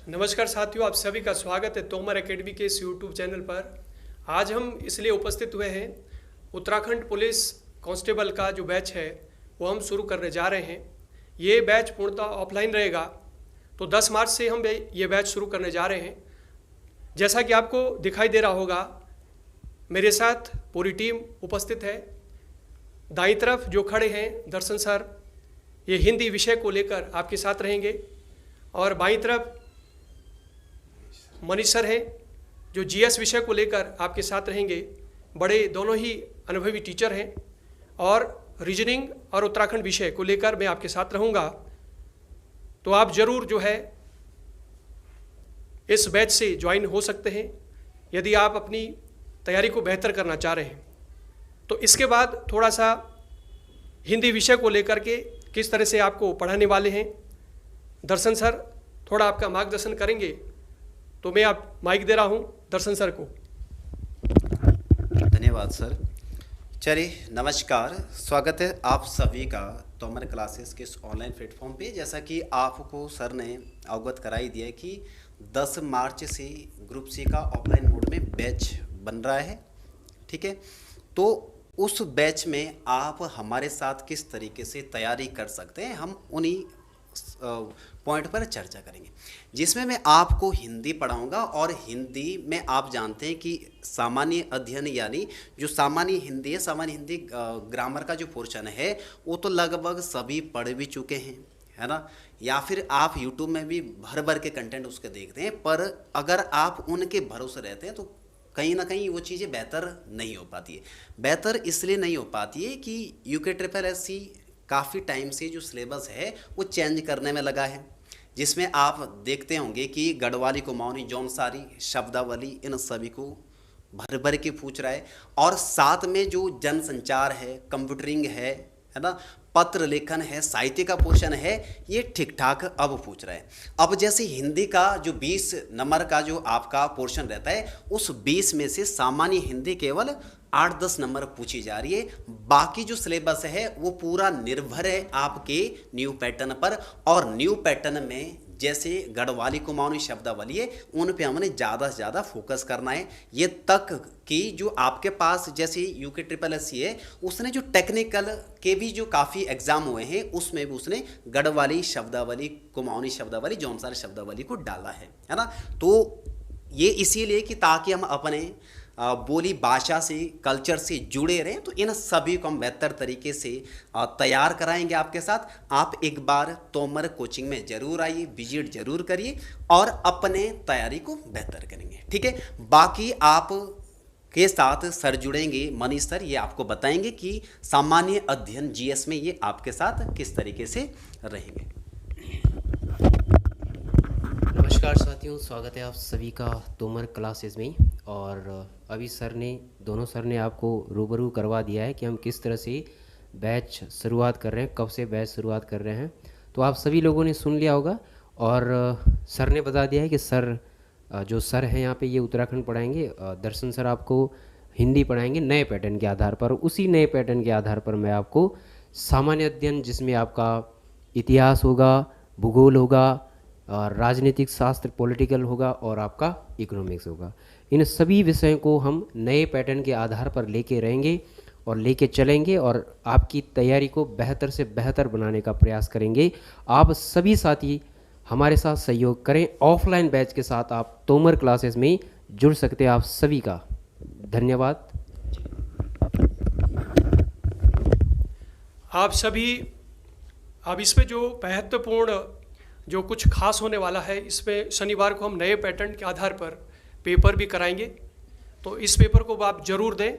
नमस्कार साथियों, आप सभी का स्वागत है तोमर एकेडमी के इस यूट्यूब चैनल पर। आज हम इसलिए उपस्थित हुए हैं, उत्तराखंड पुलिस कांस्टेबल का जो बैच है वो हम शुरू करने जा रहे हैं। ये बैच पूर्णतः ऑफलाइन रहेगा, तो 10 मार्च से हम ये बैच शुरू करने जा रहे हैं। जैसा कि आपको दिखाई दे रहा होगा, मेरे साथ पूरी टीम उपस्थित है। दाईं तरफ जो खड़े हैं दर्शन सर, ये हिंदी विषय को लेकर आपके साथ रहेंगे, और बाईं तरफ मनीष सर हैं जो जीएस विषय को लेकर आपके साथ रहेंगे। बड़े दोनों ही अनुभवी टीचर हैं, और रीजनिंग और उत्तराखंड विषय को लेकर मैं आपके साथ रहूँगा। तो आप ज़रूर जो है इस बैच से ज्वाइन हो सकते हैं यदि आप अपनी तैयारी को बेहतर करना चाह रहे हैं। तो इसके बाद थोड़ा सा हिंदी विषय को लेकर के किस तरह से आपको पढ़ाने वाले हैं दर्शन सर थोड़ा आपका मार्गदर्शन करेंगे। तो मैं आप माइक दे रहा हूं दर्शन सर को। धन्यवाद सर। चलिए नमस्कार, स्वागत है आप सभी का तोमर क्लासेस के इस ऑनलाइन प्लेटफॉर्म पे। जैसा कि आपको सर ने अवगत कराई दिया है कि 10 मार्च से ग्रुप सी का ऑफलाइन मोड में बैच बन रहा है, ठीक है। तो उस बैच में आप हमारे साथ किस तरीके से तैयारी कर सकते हैं, हम उन्हीं पॉइंट पर चर्चा करेंगे, जिसमें मैं आपको हिंदी पढ़ाऊंगा। और हिंदी में आप जानते हैं कि सामान्य अध्ययन यानी जो सामान्य हिंदी है, सामान्य हिंदी ग्रामर का जो पोर्शन है वो तो लगभग सभी पढ़ भी चुके हैं, है ना। या फिर आप यूट्यूब में भी भर भर के कंटेंट उसके देखते हैं, पर अगर आप उनके भरोसे रहते हैं तो कहीं ना कहीं वो चीज़ें बेहतर नहीं हो पाती है। बेहतर इसलिए नहीं हो पाती है कि UKSSC काफ़ी टाइम से जो सिलेबस है वो चेंज करने में लगा है, जिसमें आप देखते होंगे कि गढ़वाली, कुमाऊनी, जौनसारी, शब्दावली, इन सभी को भर भर के पूछ रहा है। और साथ में जो जनसंचार है, कंप्यूटरिंग है ना, पत्र लेखन है, साहित्य का पोर्शन है, ये ठीक ठाक अब पूछ रहा है। अब जैसे हिंदी का जो 20 नंबर का जो आपका पोर्शन रहता है, उस 20 में से सामान्य हिंदी केवल 8-10 नंबर पूछी जा रही है। बाकी जो सिलेबस है वो पूरा निर्भर है आपके न्यू पैटर्न पर। और न्यू पैटर्न में जैसे गढ़वाली, कुमाऊनी, शब्दावली है, उन पे हमने ज़्यादा से ज़्यादा फोकस करना है। ये तक कि जो आपके पास जैसे UKSSC है, उसने जो टेक्निकल के भी जो काफ़ी एग्जाम हुए हैं उसमें भी उसने गढ़वाली शब्दावली, कुमाऊनी शब्दावली, जौनसारी शब्दावली को डाला है ना। तो ये इसीलिए कि ताकि हम अपने बोली भाषा से, कल्चर से जुड़े रहें। तो इन सभी को हम बेहतर तरीके से तैयार कराएंगे आपके साथ। आप एक बार तोमर कोचिंग में ज़रूर आइए, विजिट ज़रूर करिए और अपने तैयारी को बेहतर करेंगे, ठीक है। बाकी आप के साथ सर जुड़ेंगे, मनीष सर, ये आपको बताएंगे कि सामान्य अध्ययन GS में ये आपके साथ किस तरीके से रहेंगे। नमस्कार साथियों, स्वागत है आप सभी का तोमर क्लासेस में। और अभी दोनों सर ने आपको रूबरू करवा दिया है कि हम किस तरह से बैच शुरुआत कर रहे हैं, कब से बैच शुरुआत कर रहे हैं। तो आप सभी लोगों ने सुन लिया होगा। और सर ने बता दिया है कि जो सर हैं यहाँ पे ये उत्तराखंड पढ़ाएंगे। दर्शन सर आपको हिंदी पढ़ाएंगे नए पैटर्न के आधार पर। उसी नए पैटर्न के आधार पर मैं आपको सामान्य अध्ययन, जिसमें आपका इतिहास होगा, भूगोल होगा, और राजनीतिक शास्त्र, पॉलिटिकल होगा, और आपका इकोनॉमिक्स होगा, इन सभी विषयों को हम नए पैटर्न के आधार पर लेके रहेंगे और लेके चलेंगे और आपकी तैयारी को बेहतर से बेहतर बनाने का प्रयास करेंगे। आप सभी साथी हमारे साथ सहयोग करें। ऑफलाइन बैच के साथ आप तोमर क्लासेस में जुड़ सकते हैं। आप सभी का धन्यवाद। आप सभी अब इसमें जो महत्वपूर्ण जो कुछ खास होने वाला है, इसमें शनिवार को हम नए पैटर्न के आधार पर पेपर भी कराएंगे। तो इस पेपर को आप ज़रूर दें।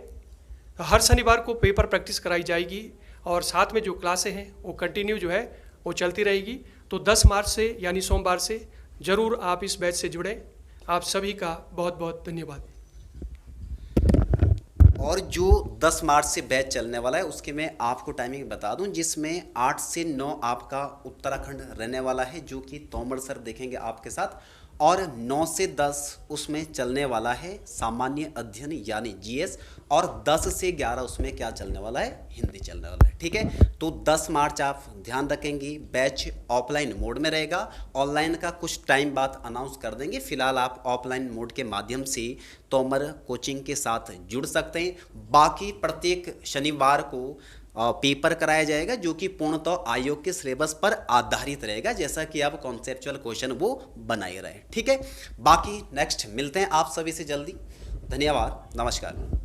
हर शनिवार को पेपर प्रैक्टिस कराई जाएगी और साथ में जो क्लासें हैं वो कंटिन्यू जो है वो चलती रहेगी। तो 10 मार्च से यानी सोमवार से ज़रूर आप इस बैच से जुड़ें। आप सभी का बहुत बहुत धन्यवाद। और जो 10 मार्च से बैच चलने वाला है उसके मैं आपको टाइमिंग बता दूं, जिसमें 8 से 9 आपका उत्तराखंड रहने वाला है, जो कि तोमर सर देखेंगे आपके साथ। और 9 से 10 उसमें चलने वाला है सामान्य अध्ययन यानी जीएस, और 10 से 11 उसमें क्या चलने वाला है, हिंदी चलने वाला है। ठीक है, तो 10 मार्च आप ध्यान रखेंगे, बैच ऑफलाइन मोड में रहेगा। ऑनलाइन का कुछ टाइम बाद अनाउंस कर देंगे। फिलहाल आप ऑफलाइन मोड के माध्यम से तोमर कोचिंग के साथ जुड़ सकते हैं। बाकी प्रत्येक शनिवार को पेपर कराया जाएगा जो कि पूर्णतः आयोग के सिलेबस पर आधारित रहेगा, जैसा कि आप कॉन्सेप्चुअल क्वेश्चन वो बनाए रहे। ठीक है, बाकी नेक्स्ट मिलते हैं आप सभी से जल्दी। धन्यवाद, नमस्कार।